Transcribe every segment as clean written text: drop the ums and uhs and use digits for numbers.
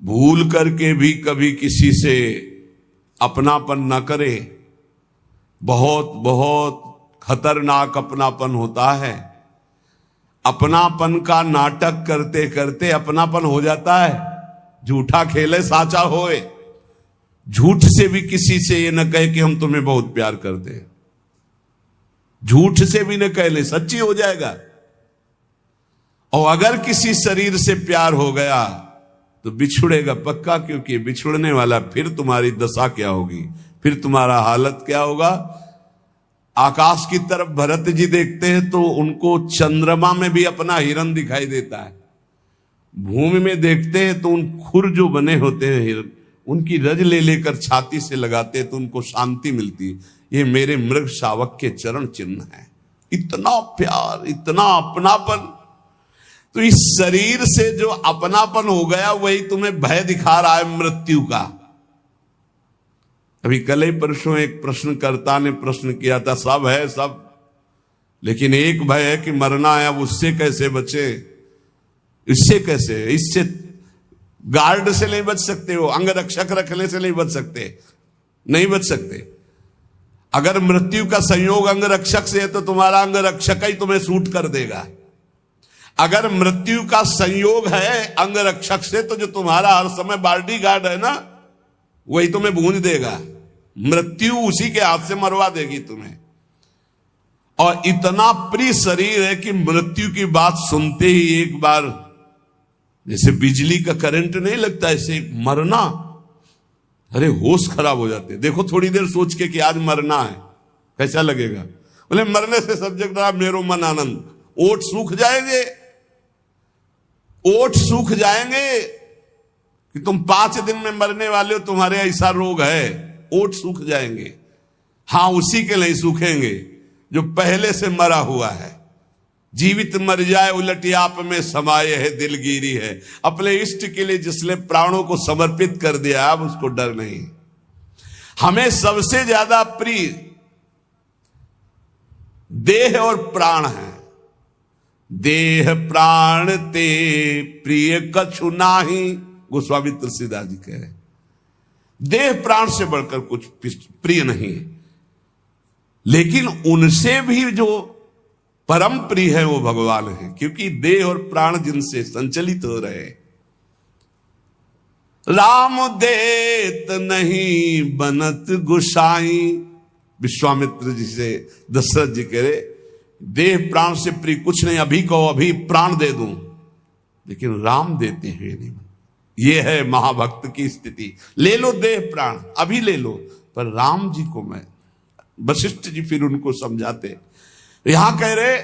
भूल करके भी कभी किसी से अपनापन न करे। बहुत बहुत खतरनाक अपनापन होता है। अपनापन का नाटक करते करते अपनापन हो जाता है। झूठा खेले साचा होए। झूठ से भी किसी से ये न कहे कि हम तुम्हें बहुत प्यार करते हैं। झूठ से भी न कह ले, सच्ची हो जाएगा। और अगर किसी शरीर से प्यार हो गया तो बिछुड़ेगा पक्का, क्योंकि बिछुड़ने वाला फिर तुम्हारी दशा क्या होगी, फिर तुम्हारा हालत क्या होगा। आकाश की तरफ भरत जी देखते हैं तो उनको चंद्रमा में भी अपना हिरन दिखाई देता है। भूमि में देखते हैं तो उन खुर जो बने होते हैं हिरन, उनकी रज ले लेकर छाती से लगाते हैं तो उनको शांति मिलती है। ये मेरे मृग शावक के चरण चिन्ह है। इतना प्यार, इतना अपनापन। तो इस शरीर से जो अपनापन हो गया वही तुम्हें भय दिखा रहा है मृत्यु का। अभी कल ही परसों एक प्रश्नकर्ता ने प्रश्न किया था, सब है सब, लेकिन एक भय है कि मरना है, अब उससे कैसे बचे। इससे कैसे, इससे गार्ड से नहीं बच सकते हो, अंग रक्षक रखने से नहीं बच सकते, नहीं बच सकते। अगर मृत्यु का संयोग अंग रक्षक से है तो तुम्हारा अंग रक्षक ही तुम्हें सूट कर देगा। अगर मृत्यु का संयोग है अंग रक्षक से तो जो तुम्हारा हर समय बॉडी गार्ड है ना, वही तुम्हें भूंज देगा। मृत्यु उसी के हाथ से मरवा देगी तुम्हें। और इतना प्रिय शरीर है कि मृत्यु की बात सुनते ही एक बार जैसे बिजली का करंट नहीं लगता, ऐसे मरना, अरे होश खराब हो जाते। देखो थोड़ी देर सोच के कि आज मरना है, कैसा लगेगा। बोले मरने से सब जगह मेरो मन आनंद। ओठ सूख जाएंगे, ओठ सूख जाएंगे कि तुम 5 दिन में मरने वाले हो, तुम्हारे ऐसा रोग है, ओठ सूख जाएंगे। हां, उसी के लिए सूखेंगे जो पहले से मरा हुआ है। जीवित मर जाए उलट आप में समाये है, दिलगिरी है। अपने इष्ट के लिए जिसने प्राणों को समर्पित कर दिया, अब उसको डर नहीं। हमें सबसे ज्यादा प्रिय देह और प्राण है। देह प्राण ते प्रिय कछु नाही, गोस्वामी तुलसीदास जी कह रहे। देह प्राण से बढ़कर कुछ प्रिय नहीं है, लेकिन उनसे भी जो परम प्रिय है वो भगवान है, क्योंकि देह और प्राण जिनसे संचलित हो रहे। राम देत नहीं बनत गुसाई, विश्वामित्र जी से दशरथ जी कह रहे देह प्राण से प्रिय कुछ नहीं, अभी कहो अभी प्राण दे दूं, लेकिन राम देते हैं नहीं। ये है महाभक्त की स्थिति। ले लो देह प्राण, अभी ले लो, पर राम जी को मैं, वशिष्ठ जी फिर उनको समझाते। यहां कह रहे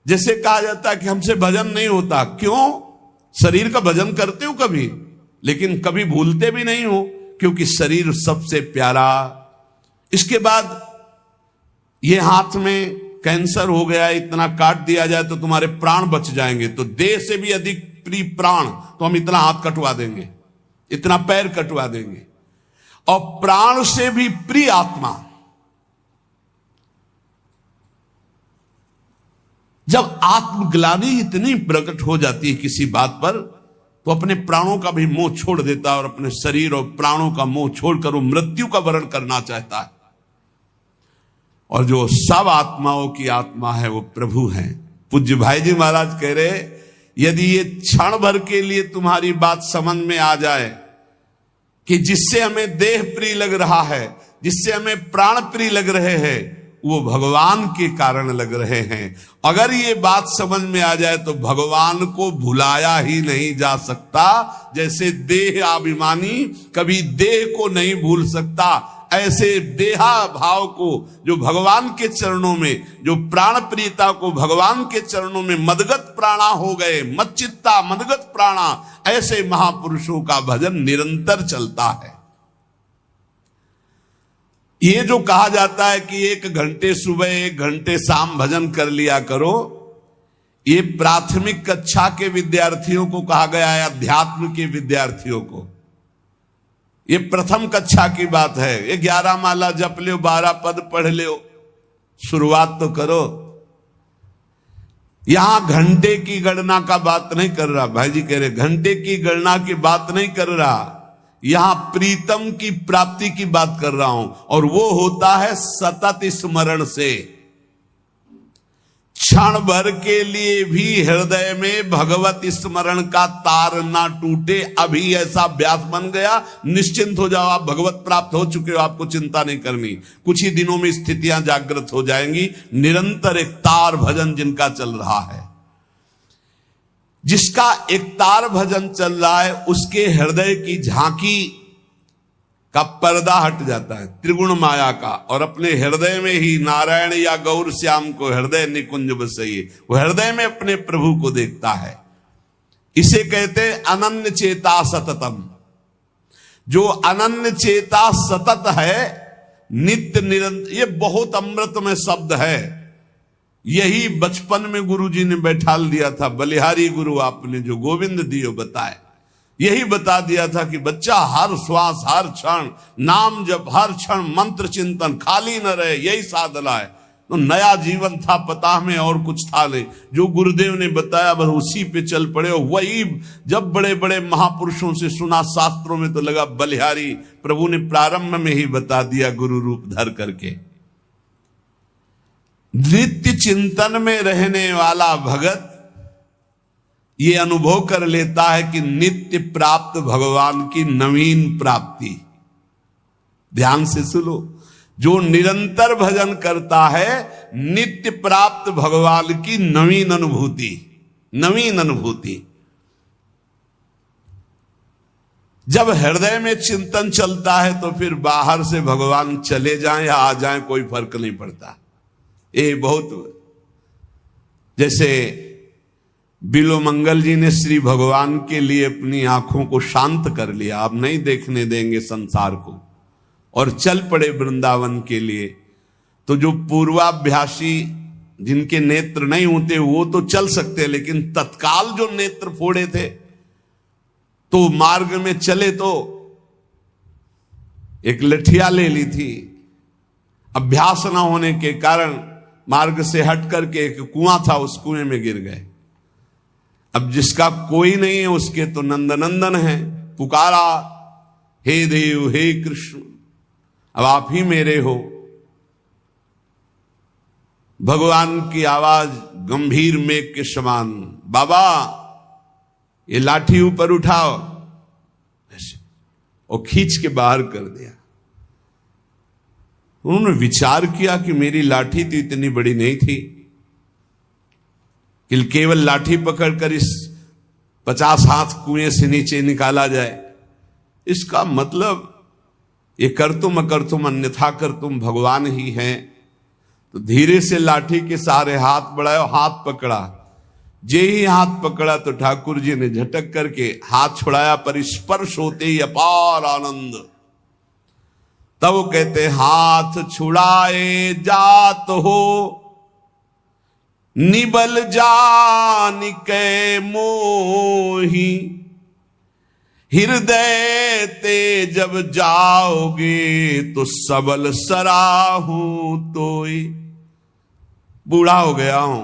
जैसे कहा जाता है कि हमसे भजन नहीं होता। क्यों? शरीर का भजन करते हो कभी, लेकिन कभी भूलते भी नहीं हो, क्योंकि शरीर सबसे प्यारा। इसके बाद ये हाथ में कैंसर हो गया, इतना काट दिया जाए तो तुम्हारे प्राण बच जाएंगे, तो देह से भी अधिक प्रिय प्राण, तो हम इतना हाथ कटवा देंगे, इतना पैर कटवा देंगे। और प्राण से भी प्रिय आत्मा। जब आत्मग्लानि इतनी प्रकट हो जाती है किसी बात पर, तो अपने प्राणों का भी मोह छोड़ देता है और अपने शरीर और प्राणों का मोह छोड़कर वो मृत्यु का वरण करना चाहता है। और जो सब आत्माओं की आत्मा है वो प्रभु है। पूज्य भाई जी महाराज कह रहे यदि ये क्षण भर के लिए तुम्हारी बात समझ में आ जाए कि जिससे हमें देह प्रिय लग रहा है, जिससे हमें प्राण प्रिय लग रहे हैं, वो भगवान के कारण लग रहे हैं। अगर ये बात समझ में आ जाए तो भगवान को भुलाया ही नहीं जा सकता। जैसे देह अभिमानी कभी देह को नहीं भूल सकता, ऐसे देहा भाव को जो भगवान के चरणों में, जो प्राण प्रियता को भगवान के चरणों में मदगत प्राणा हो गए, मच्चित्ता मदगत प्राणा, ऐसे महापुरुषों का भजन निरंतर चलता है। ये जो कहा जाता है कि 1 घंटे सुबह 1 घंटे शाम भजन कर लिया करो, ये प्राथमिक कक्षा के विद्यार्थियों को कहा गया है, अध्यात्म के विद्यार्थियों को। ये प्रथम कक्षा की बात है। ये 11 माला जप लो, 12 पद पढ़ लो, शुरुआत तो करो। यहां घंटे की गणना का बात नहीं कर रहा, भाई जी कह रहे घंटे की गणना की बात नहीं कर रहा, यहां प्रीतम की प्राप्ति की बात कर रहा हूं, और वो होता है सतत स्मरण से। क्षण भर के लिए भी हृदय में भगवत स्मरण का तार ना टूटे, अभी ऐसा अभ्यास बन गया, निश्चिंत हो जाओ, आप भगवत प्राप्त हो चुके हो, आपको चिंता नहीं करनी। कुछ ही दिनों में स्थितियां जागृत हो जाएंगी। निरंतर एक तार भजन जिनका चल रहा है, जिसका एक तार भजन चल रहा है, उसके हृदय की झांकी का पर्दा हट जाता है त्रिगुण माया का, और अपने हृदय में ही नारायण या गौर श्याम को हृदय निकुंज बसइए, वो हृदय में अपने प्रभु को देखता है। इसे कहते अनन्य चेता सततम। जो अनन्य चेता सतत है, नित्य निरंतर, ये बहुत अमृतमय शब्द है। यही बचपन में गुरुजी ने बैठाल दिया था, बलिहारी गुरु आपने जो गोविंद दियो बताए, यही बता दिया था कि बच्चा हर श्वास हर क्षण नाम जब, हर क्षण मंत्र चिंतन, खाली न रहे, यही साधना है। तो नया जीवन था, पता हमें और कुछ था नहीं, जो गुरुदेव ने बताया बस उसी पे चल पड़े। और वही जब बड़े बड़े महापुरुषों से सुना शास्त्रों में, तो लगा बलिहारी प्रभु ने प्रारंभ में ही बता दिया गुरु रूप धर करके। नित्य चिंतन में रहने वाला भगत ये अनुभव कर लेता है कि नित्य प्राप्त भगवान की नवीन प्राप्ति। ध्यान से सुनो, जो निरंतर भजन करता है, नित्य प्राप्त भगवान की नवीन अनुभूति, नवीन अनुभूति। जब हृदय में चिंतन चलता है तो फिर बाहर से भगवान चले जाएं या आ जाएं कोई फर्क नहीं पड़ता। ये बहुत, जैसे बिलोमंगल जी ने श्री भगवान के लिए अपनी आंखों को शांत कर लिया, अब नहीं देखने देंगे संसार को, और चल पड़े वृंदावन के लिए। तो जो पूर्वाभ्यासी जिनके नेत्र नहीं होते वो तो चल सकते, लेकिन तत्काल जो नेत्र फोड़े थे तो मार्ग में चले तो एक लठिया ले ली थी, अभ्यास ना होने के कारण मार्ग से हट करके एक कुआं था, उस कुएं में गिर गए। अब जिसका कोई नहीं है उसके तो नंदनंदन है, पुकारा हे देव हे कृष्ण, अब आप ही मेरे हो। भगवान की आवाज गंभीर मेघ के समान, बाबा ये लाठी ऊपर उठाओ, ऐसे, और खींच के बाहर कर दिया। उन्होंने विचार किया कि मेरी लाठी तो इतनी बड़ी नहीं थी कि केवल लाठी पकड़कर इस 50 हाथ कुएं से नीचे निकाला जाए। इसका मतलब ये कर तुम अकर तुम अन्यथा कर तुम भगवान ही हैं। तो धीरे से लाठी के सारे हाथ बढ़ाए, हाथ पकड़ा। जे ही हाथ पकड़ा तो ठाकुर जी ने झटक करके हाथ छुड़ाया, पर स्पर्श होते ही अपार आनंद। तब कहते हाथ छुड़ाए जात हो, निबल जान के मोही, हृदय ते जब जाओगे तो सबल सराहू तोय। बूढ़ा हो गया हूं,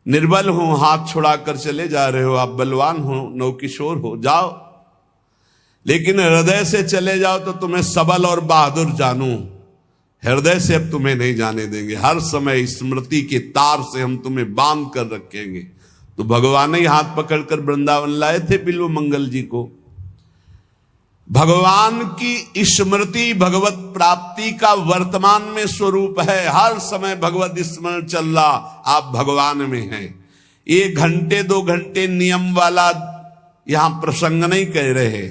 निर्बल हूं, हाथ छुड़ाकर चले जा रहे हो, आप बलवान हो, नवकिशोर हो, जाओ, लेकिन हृदय से चले जाओ तो तुम्हें सबल और बहादुर जानूं। हृदय से अब तुम्हें नहीं जाने देंगे, हर समय स्मृति के तार से हम तुम्हें बांध कर रखेंगे। तो भगवान ही हाथ पकड़कर वृंदावन लाए थे बिल्वमंगल जी को। भगवान की स्मृति भगवत प्राप्ति का वर्तमान में स्वरूप है। हर समय भगवत स्मरण चल रहा, आप भगवान में हैं। 1 घंटे 2 घंटे नियम वाला यहां प्रसंग नहीं कह रहे,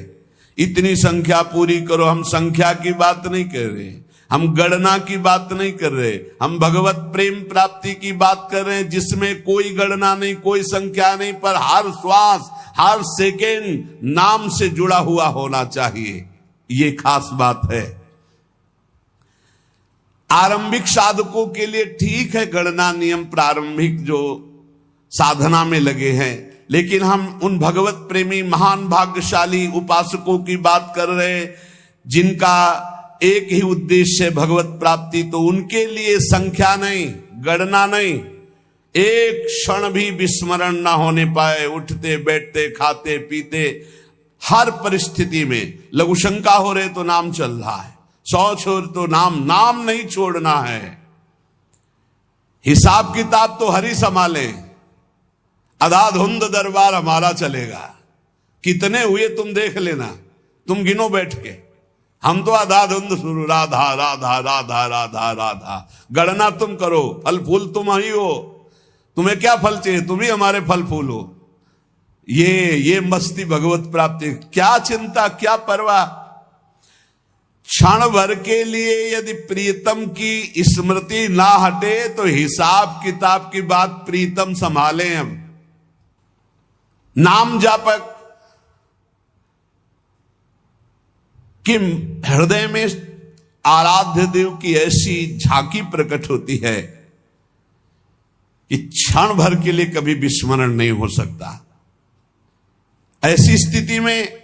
इतनी संख्या पूरी करो, हम संख्या की बात नहीं कर रहे, हम गणना की बात नहीं कर रहे, हम भगवत प्रेम प्राप्ति की बात कर रहे हैं, जिसमें कोई गणना नहीं, कोई संख्या नहीं, पर हर श्वास हर सेकेंड नाम से जुड़ा हुआ होना चाहिए। ये खास बात है। आरंभिक साधकों के लिए ठीक है गणना नियम, प्रारंभिक जो साधना में लगे हैं, लेकिन हम उन भगवत प्रेमी महान भाग्यशाली उपासकों की बात कर रहे हैं जिनका एक ही उद्देश्य है भगवत प्राप्ति। तो उनके लिए संख्या नहीं, गणना नहीं, एक क्षण भी विस्मरण ना होने पाए, उठते बैठते खाते पीते हर परिस्थिति में लघुशंका हो रहे तो नाम चल रहा है, शौच हो तो नाम नहीं छोड़ना है। हिसाब किताब तो हरि संभाले, अधाधुंध दरबार हमारा चलेगा। कितने हुए तुम देख लेना, तुम गिनो बैठ के। हम तो अधाधुंध शुरू, राधा राधा राधा राधा राधा, गणना तुम करो, फल फूल तुम ही हो, तुम्हें क्या फल चाहिए, तुम ही हमारे फल फूल हो। ये मस्ती भगवत प्राप्ति, क्या चिंता क्या परवाह। क्षण भर के लिए यदि प्रीतम की स्मृति ना हटे तो हिसाब किताब की बात प्रीतम संभालें। हम नाम जापक कि हृदय में आराध्य देव की ऐसी झांकी प्रकट होती है कि क्षण भर के लिए कभी विस्मरण नहीं हो सकता। ऐसी स्थिति में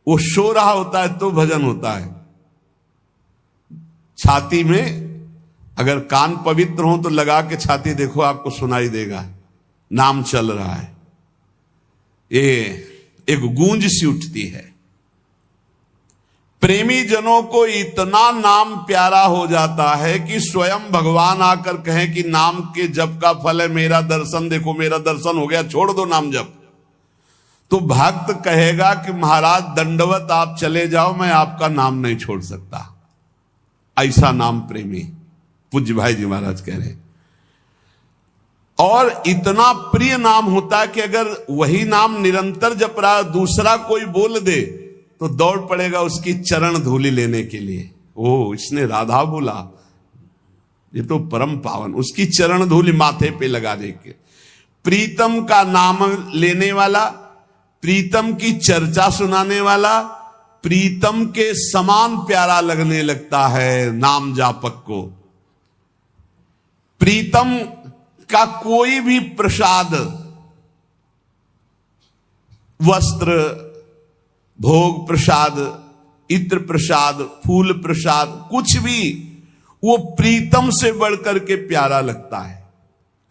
वो सो रहा होता है तो भजन होता है। छाती में अगर कान पवित्र हो तो लगा के छाती देखो, आपको सुनाई देगा नाम चल रहा है। ये एक गूंज सी उठती है। प्रेमी जनों को इतना नाम प्यारा हो जाता है कि स्वयं भगवान आकर कहें कि नाम के जप का फल है मेरा दर्शन, देखो मेरा दर्शन हो गया, छोड़ दो नाम जप। तो भक्त कहेगा कि महाराज दंडवत आप चले जाओ, मैं आपका नाम नहीं छोड़ सकता। ऐसा नाम प्रेमी पूज्य भाई जी महाराज कह रहे हैं। और इतना प्रिय नाम होता है कि अगर वही नाम निरंतर जप रहा दूसरा कोई बोल दे तो दौड़ पड़ेगा उसकी चरण धूलि लेने के लिए। ओ, इसने राधा बोला, ये तो परम पावन, उसकी चरण धूलि माथे पे लगा दे के। प्रीतम का नाम लेने वाला, प्रीतम की चर्चा सुनाने वाला, प्रीतम के समान प्यारा लगने लगता है नाम जापक को। प्रीतम का कोई भी प्रसाद, वस्त्र, भोग प्रसाद, इत्र प्रसाद, फूल प्रसाद, कुछ भी वो प्रीतम से बढ़कर के प्यारा लगता है।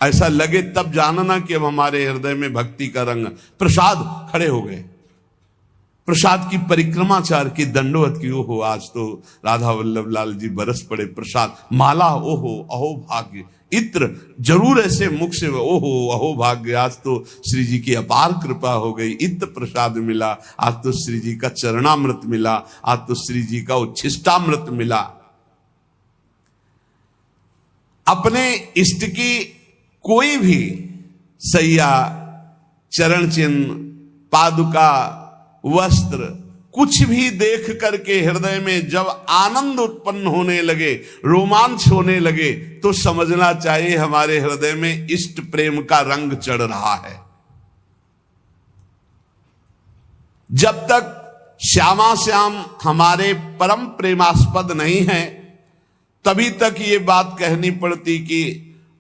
ऐसा लगे तब जानना कि अब हमारे हृदय में भक्ति का रंग। प्रसाद खड़े हो गए, प्रसाद की परिक्रमाचार की, दंडवत की। ओहो, आज तो राधा वल्लभ लाल जी बरस पड़े। प्रसाद, माला, ओहो अहो भाग्य। इत्र जरूर ऐसे मुख से, ओहो अहो भाग्य, आज तो श्री जी की अपार कृपा हो गई, इत्र प्रसाद मिला, आज तो श्री जी का चरणामृत मिला, आज तो श्री जी का उच्छिष्टामृत मिला। अपने इष्ट की कोई भी सैया, चरण चिन्ह, पादुका, वस्त्र, कुछ भी देख करके हृदय में जब आनंद उत्पन्न होने लगे, रोमांच होने लगे, तो समझना चाहिए हमारे हृदय में इष्ट प्रेम का रंग चढ़ रहा है। जब तक श्यामा श्याम हमारे परम प्रेमास्पद नहीं है, तभी तक ये बात कहनी पड़ती कि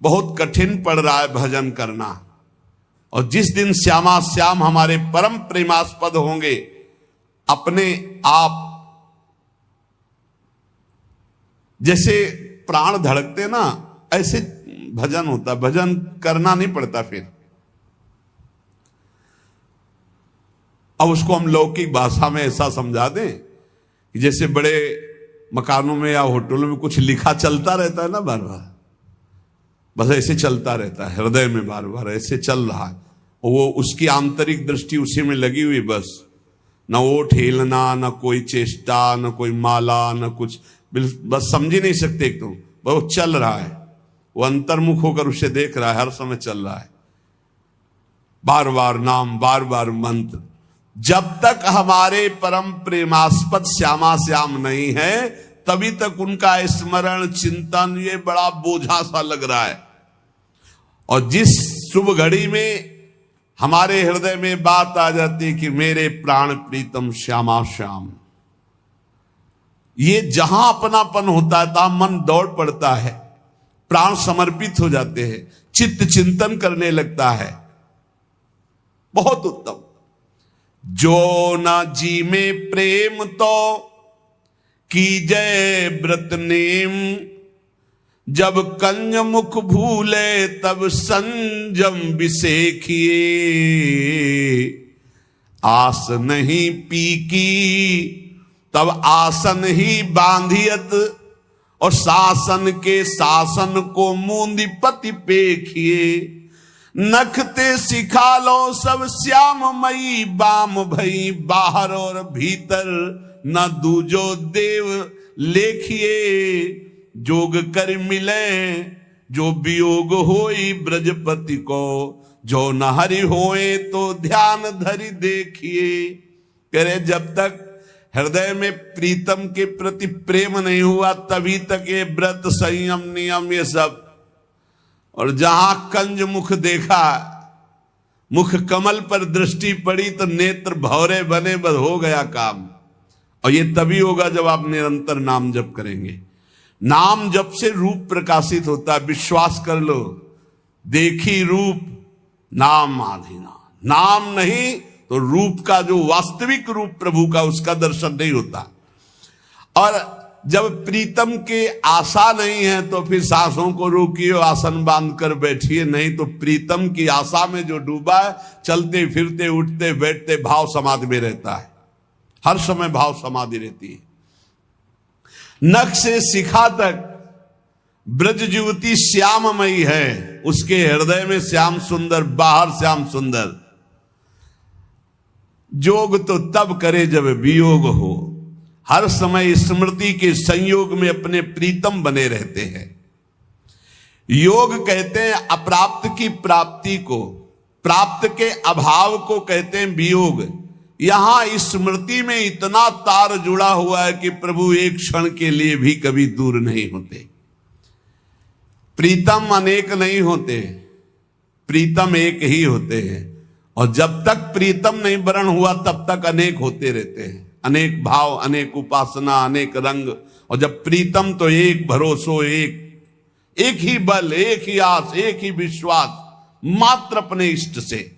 बहुत कठिन पड़ रहा है भजन करना। और जिस दिन श्यामा श्याम हमारे परम प्रेमास्पद होंगे, अपने आप जैसे प्राण धड़कते ना, ऐसे भजन होता, भजन करना नहीं पड़ता फिर। अब उसको हम लौकिक भाषा में ऐसा समझा दें कि जैसे बड़े मकानों में या होटलों में कुछ लिखा चलता रहता है ना, बार बार, बस ऐसे चलता रहता है हृदय में, बार बार ऐसे चल रहा है। वो उसकी आंतरिक दृष्टि उसी में लगी हुई, बस न ओठ हिलना, न कोई चेष्टा, न कोई माला, न कुछ, बस समझ ही नहीं सकते तुम, बहुत चल रहा है। वो अंतर्मुख होकर उसे देख रहा है, हर समय चल रहा है, बार बार नाम, बार बार मंत्र। जब तक हमारे परम प्रेमास्पद श्यामा श्याम नहीं है, तभी तक उनका स्मरण चिंतन ये बड़ा बोझा सा लग रहा है। और जिस शुभ घड़ी में हमारे हृदय में बात आ जाती है कि मेरे प्राण प्रीतम श्यामा श्याम, ये जहां अपनापन होता है तहां मन दौड़ पड़ता है, प्राण समर्पित हो जाते हैं, चित्त चिंतन करने लगता है। बहुत उत्तम। जो न जी में प्रेम तो कीजय व्रत नेम, जब कंज मुख भूले तब संजम विसेखिए, आस नहीं पीकी तब आसन ही बांधियत, और शासन के शासन को मूंदी पति पेखिए। नखते सिखा लो सब श्याममयी, बाम भई बाहर और भीतर, न दूजो देव लेखिए। जोग कर मिले जो वियोग होई ब्रजपति को, जो न हरि होए तो ध्यान धरि देखिए। कह रहे जब तक हृदय में प्रीतम के प्रति प्रेम नहीं हुआ तभी तक ये व्रत संयम नियम ये सब, और जहां कंज मुख देखा, मुख कमल पर दृष्टि पड़ी तो नेत्र भौरे बने, बस हो गया काम। और ये तभी होगा जब आप निरंतर नाम जप करेंगे। नाम जप से रूप प्रकाशित होता है, विश्वास कर लो। देखी रूप नाम आधीना, नाम नहीं तो रूप का जो वास्तविक रूप प्रभु का, उसका दर्शन नहीं होता। और जब प्रीतम के आशा नहीं है तो फिर सांसों को रोकिए, आसन बांध कर बैठिए, नहीं तो प्रीतम की आशा में जो डूबा है, चलते फिरते उठते बैठते भाव समाधि में रहता है, हर समय भाव समाधि रहती है। नख से शिखा तक ब्रज युवती श्याममयी है, उसके हृदय में श्याम सुंदर, बाहर श्याम सुंदर। जोग तो तब करे जब वियोग हो, हर समय स्मृति के संयोग में अपने प्रीतम बने रहते हैं। योग कहते हैं अप्राप्त की प्राप्ति को, प्राप्त के अभाव को कहते हैं वियोग। यहां स्मृति में इतना तार जुड़ा हुआ है कि प्रभु एक क्षण के लिए भी कभी दूर नहीं होते। प्रीतम अनेक नहीं होते, प्रीतम एक ही होते हैं। और जब तक प्रीतम नहीं वरण हुआ तब तक अनेक होते रहते हैं, अनेक भाव, अनेक उपासना, अनेक रंग। और जब प्रीतम तो एक भरोसो, एक ही बल, एक ही आस, एक ही विश्वास मात्र अपने इष्ट से।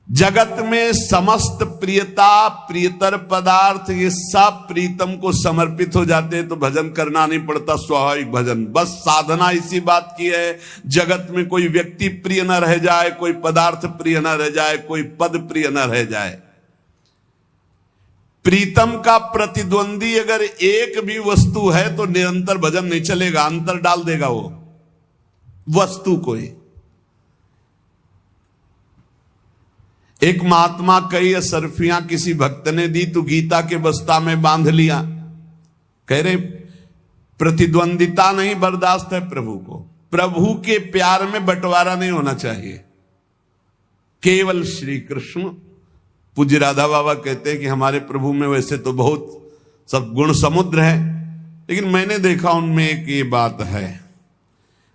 जगत में समस्त प्रियता, प्रियतर पदार्थ, ये सब प्रीतम को समर्पित हो जाते हैं तो भजन करना नहीं पड़ता, स्वाभाविक भजन। बस साधना इसी बात की है, जगत में कोई व्यक्ति प्रिय न रह जाए, कोई पदार्थ प्रिय न रह जाए, कोई पद प्रिय न रह जाए। प्रीतम का प्रतिद्वंदी अगर एक भी वस्तु है तो निरंतर भजन नहीं चलेगा, अंतर डाल देगा वो वस्तु को ही। एक महात्मा कई असरफियां किसी भक्त ने दी तो गीता के बस्ता में बांध लिया। कह रहे प्रतिद्वंदिता नहीं बर्दाश्त है प्रभु को, प्रभु के प्यार में बंटवारा नहीं होना चाहिए, केवल श्री कृष्ण। पूज्य राधा बाबा कहते हैं कि हमारे प्रभु में वैसे तो बहुत सब गुण समुद्र है, लेकिन मैंने देखा उनमें एक ये बात है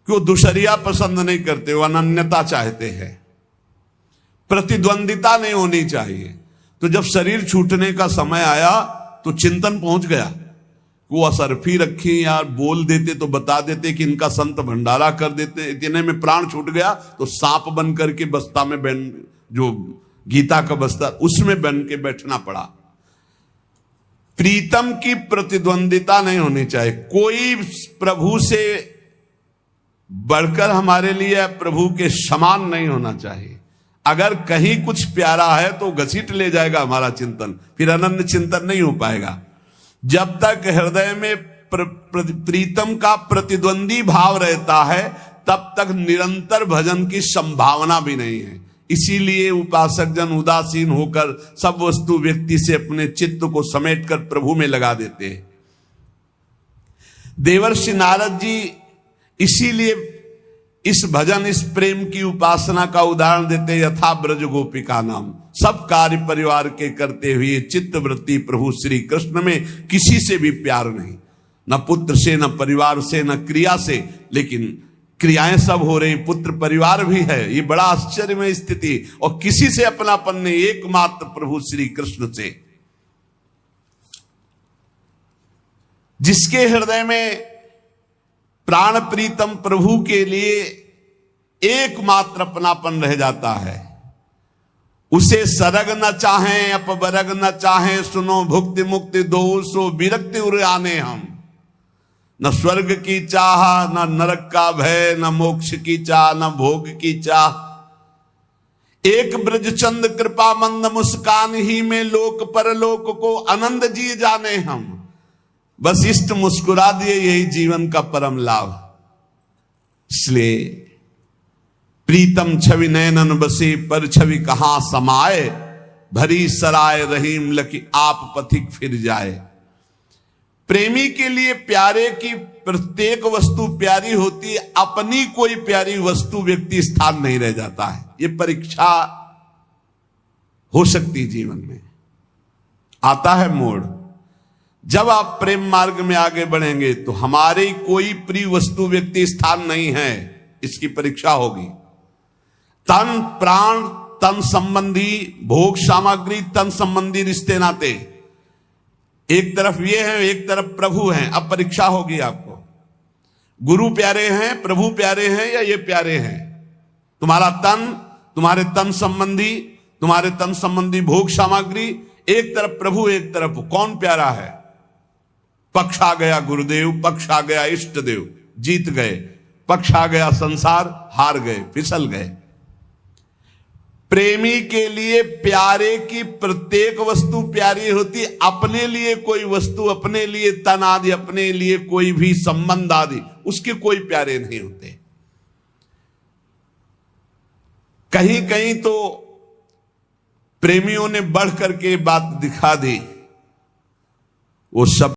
कि वो दुशरिया पसंद नहीं करते, वो अनन्यता चाहते हैं, प्रतिद्वंदिता नहीं होनी चाहिए। तो जब शरीर छूटने का समय आया तो चिंतन पहुंच गया, वो असरफी रखी यार, बोल देते तो बता देते कि इनका संत भंडारा कर देते। इतने में प्राण छूट गया तो सांप बन करके बस्ता में बन, जो गीता का बस्ता उसमें बन के बैठना पड़ा। प्रीतम की प्रतिद्वंदिता नहीं होनी चाहिए, कोई प्रभु से बढ़कर हमारे लिए प्रभु के समान नहीं होना चाहिए। अगर कहीं कुछ प्यारा है तो घसीट ले जाएगा हमारा चिंतन, फिर अनन्य चिंतन नहीं हो पाएगा। जब तक हृदय में प्रीतम का प्रतिद्वंदी भाव रहता है तब तक निरंतर भजन की संभावना भी नहीं है। इसीलिए उपासक जन उदासीन होकर सब वस्तु व्यक्ति से अपने चित्त को समेटकर प्रभु में लगा देते हैं। देवर्षि नारद जी इसीलिए इस भजन, इस प्रेम की उपासना का उदाहरण देते, यथा ब्रज गोपिका नाम। सब कार्य परिवार के करते हुए चित्त वृत्ति प्रभु श्री कृष्ण में, किसी से भी प्यार नहीं, न पुत्र से, न परिवार से, न क्रिया से, लेकिन क्रियाएं सब हो रही, पुत्र परिवार भी है। ये बड़ा आश्चर्यमय स्थिति, और किसी से अपनापन नहीं, एकमात्र प्रभु श्री कृष्ण से। जिसके हृदय में प्राण प्रीतम प्रभु के लिए एकमात्र अपनापन रह जाता है, उसे सरग न चाहें अपबरग न चाहें, सुनो भुक्ति मुक्ति दो सो विरक्ति उर आने हम। न स्वर्ग की चाह, न नरक का भय, न मोक्ष की चाह, न भोग की चाह। एक ब्रजचंद कृपा मंद मुस्कान ही में लोक परलोक को आनंद जी जाने हम। बस इष्ट मुस्कुरा दिए, यही जीवन का परम लाभ। इसलिए प्रीतम छवि नयनन बसे, पर छवि कहां समाए, भरी सराय रहीम लकी आप पथिक फिर जाए। प्रेमी के लिए प्यारे की प्रत्येक वस्तु प्यारी होती है, अपनी कोई प्यारी वस्तु व्यक्ति स्थान नहीं रह जाता है। यह परीक्षा हो सकती है जीवन में, आता है मोड़। जब आप प्रेम मार्ग में आगे बढ़ेंगे तो हमारी कोई प्रिय वस्तु व्यक्ति स्थान नहीं है, इसकी परीक्षा होगी। तन प्राण, तन संबंधी भोग सामग्री, तन संबंधी रिश्ते नाते, एक तरफ ये है, एक तरफ प्रभु हैं। अब परीक्षा होगी आपको, गुरु प्यारे हैं, प्रभु प्यारे हैं, या ये प्यारे हैं। तुम्हारा तन, तुम्हारे तन संबंधी, तुम्हारे तन संबंधी भोग सामग्री, एक तरफ प्रभु, एक तरफ कौन प्यारा है। पक्ष आ गया गुरुदेव, पक्ष आ गया इष्ट देव, जीत गए। पक्ष आ गया संसार, हार गए, फिसल गए। प्रेमी के लिए प्यारे की प्रत्येक वस्तु प्यारी होती, अपने लिए कोई वस्तु, अपने लिए तन आदि, अपने लिए कोई भी संबंध आदि, उसके कोई प्यारे नहीं होते। कहीं कहीं तो प्रेमियों ने बढ़ करके बात दिखा दी, वो सब